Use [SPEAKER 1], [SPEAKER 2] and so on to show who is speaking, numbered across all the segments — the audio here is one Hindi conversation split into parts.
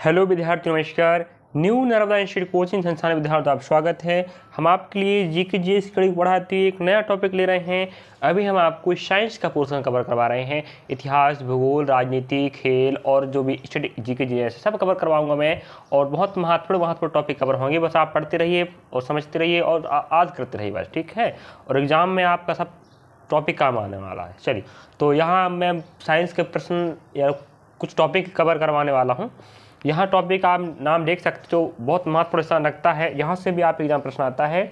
[SPEAKER 1] हेलो विद्यार्थियों, नमस्कार। न्यू नर्मदा इंस्टीट्यूट कोचिंग संस्थान विद्यार्थियों, आप स्वागत है। हम आपके लिए जीके जीएस की कड़ी पढ़ाते हुए एक नया टॉपिक ले रहे हैं। अभी हम आपको साइंस का पोर्शन कवर करवा रहे हैं। इतिहास, भूगोल, राजनीति, खेल और जो भी स्टडी जीके जीएस सब कवर करवाऊंगा मैं। और बहुत महत्वपूर्ण टॉपिक कवर होंगे। बस आप पढ़ते रहिए और समझते रहिए और आज करते रहिए, बस ठीक है। और एग्जाम में आपका सब टॉपिक काम आने वाला है। चलिए, तो यहाँ मैं साइंस के प्रश्न या कुछ टॉपिक कवर करवाने वाला हूँ। यहाँ टॉपिक आप नाम देख सकते हो, जो बहुत महत्वपूर्ण स्थान रखता है। यहाँ से भी आप एग्जाम प्रश्न आता है।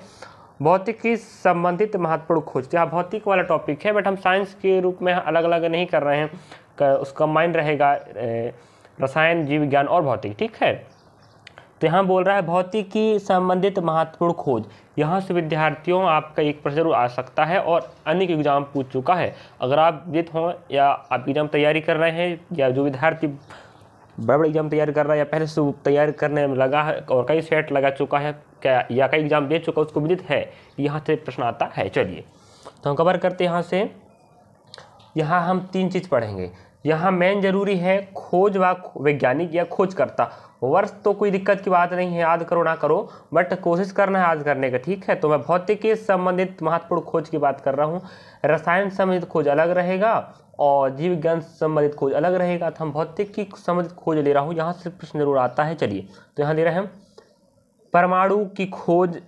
[SPEAKER 1] भौतिकी संबंधित महत्वपूर्ण खोज, यहाँ भौतिक वाला टॉपिक है, बट हम साइंस के रूप में अलग अलग नहीं कर रहे हैं। उसका माइंड रहेगा रसायन, जीव विज्ञान और भौतिक, ठीक है। तो यहाँ बोल रहा है भौतिकी संबंधित महत्वपूर्ण खोज। यहाँ से विद्यार्थियों आपका एक प्रश्न जरूर आ सकता है और अनेक एग्जाम पूछ चुका है। अगर आप विदित हों या आप एग्जाम तैयारी कर रहे हैं, या जो विद्यार्थी बड़े एग्जाम तैयारी कर रहा है या पहले से तैयारी करने में लगा है और कई सेट लगा चुका है क्या, या कई एग्जाम दे चुका, उसको विदित है यहाँ से प्रश्न आता है। चलिए, तो हम कवर करते हैं। यहाँ से यहाँ हम तीन चीज़ पढ़ेंगे। यहाँ मेन जरूरी है खोज व वैज्ञानिक या खोजकर्ता। वर्ष तो कोई दिक्कत की बात नहीं है, याद करो ना करो, बट कोशिश करना है याद करने का, ठीक है। तो मैं भौतिकी संबंधित महत्वपूर्ण खोज की बात कर रहा हूँ। रसायन संबंधित खोज अलग रहेगा और जीव विज्ञान संबंधित खोज अलग रहेगा। तो हम भौतिकी संबंधित खोज ले रहा हूँ, यहाँ से प्रश्न जरूर आता है। चलिए, तो यहाँ ले रहे हैं परमाणु की खोज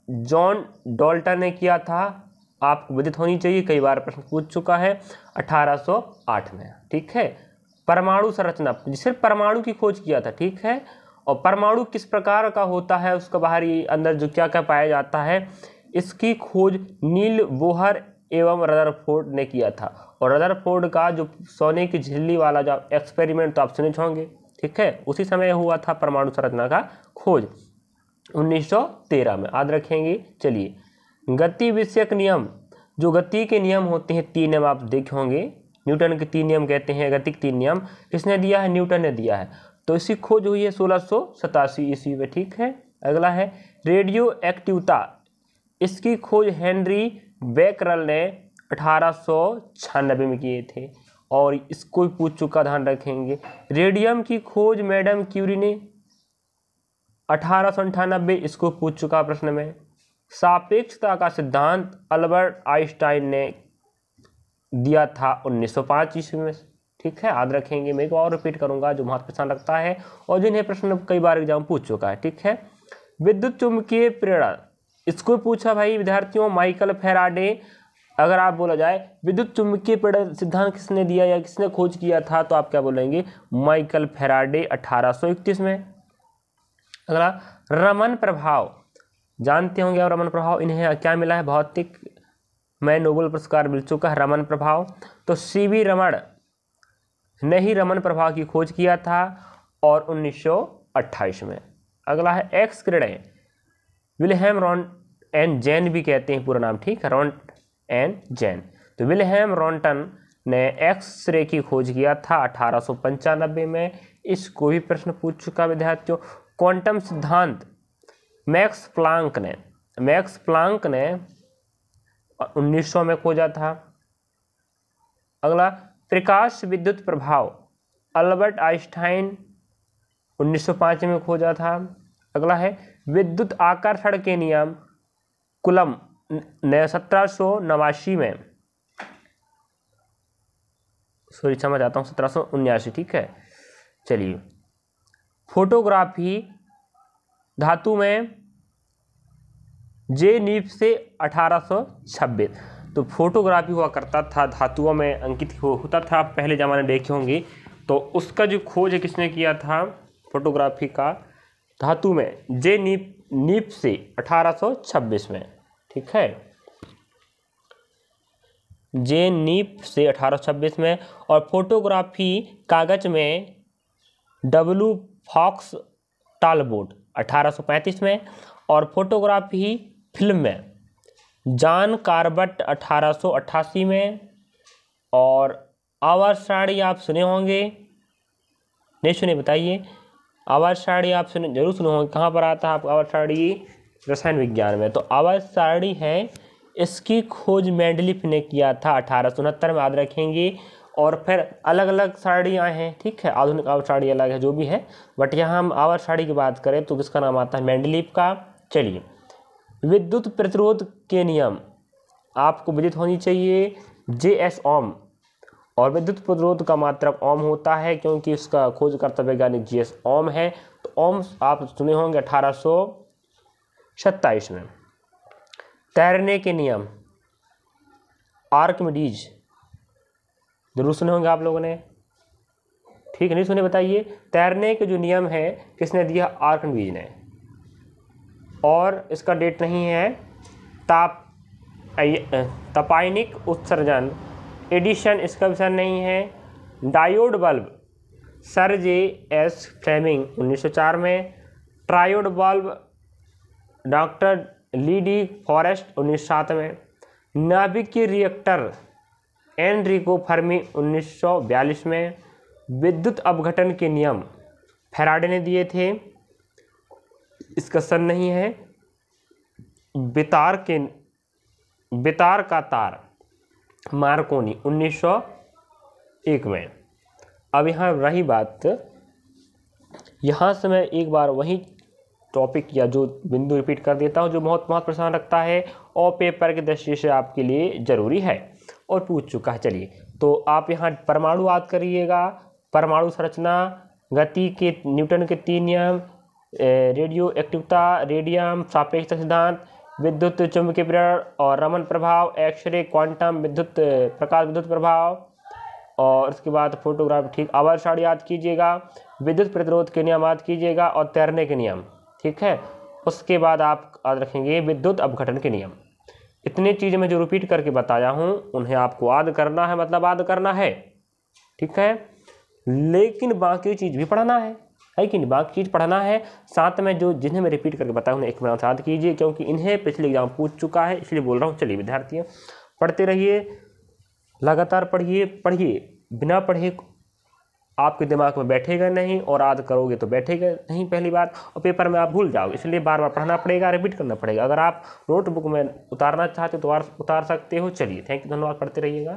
[SPEAKER 1] जॉन डाल्टन ने किया था। आपको विदित होनी चाहिए, कई बार प्रश्न पूछ चुका है, 1808 में, ठीक है। परमाणु संरचना, जिसने परमाणु की खोज किया था, ठीक है। और परमाणु किस प्रकार का होता है, उसका बाहरी अंदर जो क्या क्या पाया जाता है, इसकी खोज नील बोहर एवं रदरफोर्ड ने किया था। और रदरफोर्ड का जो सोने की झिल्ली वाला जो एक्सपेरिमेंट तो आप सुने होंगे, ठीक है, उसी समय हुआ था परमाणु संरचना का खोज 1913 में, याद रखेंगे। चलिए, गति विषयक नियम, जो गति के नियम होते हैं, तीन नियम आप देखे होंगे, न्यूटन के तीन नियम कहते हैं, गति के तीन नियम, किसने दिया है? न्यूटन ने दिया है। तो इसकी खोज हुई है 1687 ईस्वी में, ठीक है। अगला है रेडियो एक्टिवता, इसकी खोज हेनरी बेकरल ने 1896 में किए थे और इसको भी पूछ चुका, ध्यान रखेंगे। रेडियम की खोज मैडम क्यूरी ने 1898, इसको पूछ चुका प्रश्न में। सापेक्षता का सिद्धांत अल्बर्ट आइंस्टाइन ने दिया था 1905 ईस्वी में, ठीक है, याद रखेंगे। मैं एक और रिपीट करूंगा जो महत्वपूर्ण रखता है और जिन्हें प्रश्न कई बार एग्जाम पूछ चुका है, ठीक है। विद्युत चुंबकीय प्रेरण, इसको पूछा भाई विद्यार्थियों माइकल फैराडे। अगर आप बोला जाए विद्युत चुंबकीय प्रेरण सिद्धांत किसने दिया या किसने खोज किया था, तो आप क्या बोलेंगे? माइकल फैराडे 1831 में। अगला रमन प्रभाव, जानते होंगे आप रमन प्रभाव, इन्हें क्या मिला है? भौतिक में नोबेल पुरस्कार मिल चुका है, रमन प्रभाव। तो सीवी रमन ने ही रमन प्रभाव की खोज किया था और 1928 में। अगला है एक्स किरणें, विल्हेम रॉन एन जैन भी कहते हैं पूरा नाम, ठीक है, रॉन एन जैन। तो विल्हेम रॉन्टन ने एक्स रे की खोज किया था 1895 में। इसको भी प्रश्न पूछ चुका विद्यार्थियों। क्वांटम सिद्धांत मैक्स प्लांक ने 1900 में खोजा था। अगला प्रकाश विद्युत प्रभाव, अल्बर्ट आइंस्टाइन 1905 में खोजा था। अगला है विद्युत आकर्षण के नियम, कूलम ने 1789 में, सॉरी समझ आता हूँ, 1779, ठीक है। चलिए, फोटोग्राफी धातु में जे नीफ से 1826। तो फोटोग्राफी हुआ करता था, धातुओं में अंकित होता था, पहले ज़माने देखे होंगे। तो उसका जो खोज है किसने किया था? फोटोग्राफी का धातु में जे नीफ से 1826 में, ठीक है, जे नीफ से 1826 में। और फोटोग्राफी कागज में डब्ल्यू फॉक्स टालबोट 1835 में। और फोटोग्राफी फिल्म में जॉन कार्बट 1888 में। और आवर्त सारणी आप सुने होंगे, नहीं सुने बताइए? आवर्त सारणी आप सुने, जरूर सुने होंगे। कहाँ पर आता है आप आवर्त सारणी? रसायन विज्ञान में। तो आवर्त सारणी है, इसकी खोज मेंडलीफ ने किया था 1869 में, याद रखेंगे। और फिर अलग अलग साड़ियाँ हैं, ठीक है, आधुनिक आवर्त साड़ी अलग है, जो भी है, बट यहाँ हम आवर्त साड़ी की बात करें तो किसका नाम आता है, मेंडलीव का। चलिए, विद्युत प्रतिरोध के नियम आपको विदित होनी चाहिए, JS ओम, और विद्युत प्रतिरोध का मात्रक ओम होता है क्योंकि इसका खोजकर्ता वैज्ञानिक JS ओम है। तो ओम आप सुने होंगे 1827 में। तैरने के नियम आर्किमिडीज, जरूर सुने होंगे आप लोगों ने, ठीक है, नहीं सुने बताइए। तैरने के जो नियम है किसने दिया, आर्किमिडीज ने, और इसका डेट नहीं है। तपायनिक उत्सर्जन एडिशन, इसका विषय नहीं है। Diode bulb sir JS Fleming 1904 में। Triode bulb doctor Lee De Forest 1907 में। नाभिकीय रिएक्टर एनरिको फर्मी 1942 में। विद्युत अपघटन के नियम फैराडे ने दिए थे, इसका सन नहीं है। बेतार का तार मार्कोनी 1901 में। अब यहाँ रही बात, यहाँ से मैं एक बार वही टॉपिक या जो बिंदु रिपीट कर देता हूँ जो बहुत महत्व प्रश्न रखता है और पेपर की दृष्टि से आपके लिए जरूरी है और पूछ चुका है। चलिए, तो आप यहाँ परमाणु याद करिएगा, परमाणु संरचना, गति के न्यूटन के 3 नियम, रेडियो एक्टिविता, रेडियम, सापेक्षता सिद्धांत, विद्युत चुंबकीय प्रेरण और रमन प्रभाव, एक्सरे, क्वांटम, विद्युत प्रकाश विद्युत प्रभाव, और उसके बाद फोटोग्राफ, ठीक। आवर्त सारणी याद कीजिएगा, विद्युत प्रतिरोध के नियम याद कीजिएगा और तैरने के नियम, ठीक है। उसके बाद आप याद रखेंगे विद्युत अपघटन के नियम। इतनी चीज़ें मैं जो रिपीट करके बताया हूँ उन्हें आपको याद करना है, मतलब याद करना है, ठीक है। लेकिन बाकी चीज़ भी पढ़ना है कि नहीं, बाकी चीज़ पढ़ना है। साथ में जो जिन्हें मैं रिपीट करके बताया उन्हें एक बार याद कीजिए, क्योंकि इन्हें पिछले एग्जाम पूछ चुका है, इसलिए बोल रहा हूँ। चलिए विद्यार्थियों, पढ़ते रहिए, लगातार पढ़िए, बिना पढ़े आपके दिमाग में बैठेगा नहीं, और याद करोगे तो बैठेगा नहीं पहली बात, और पेपर में आप भूल जाओगे। इसलिए बार बार पढ़ना पड़ेगा, रिपीट करना पड़ेगा। अगर आप नोटबुक में उतारना चाहते हो तो उतार सकते हो। चलिए, थैंक यू, धन्यवाद, पढ़ते रहिएगा।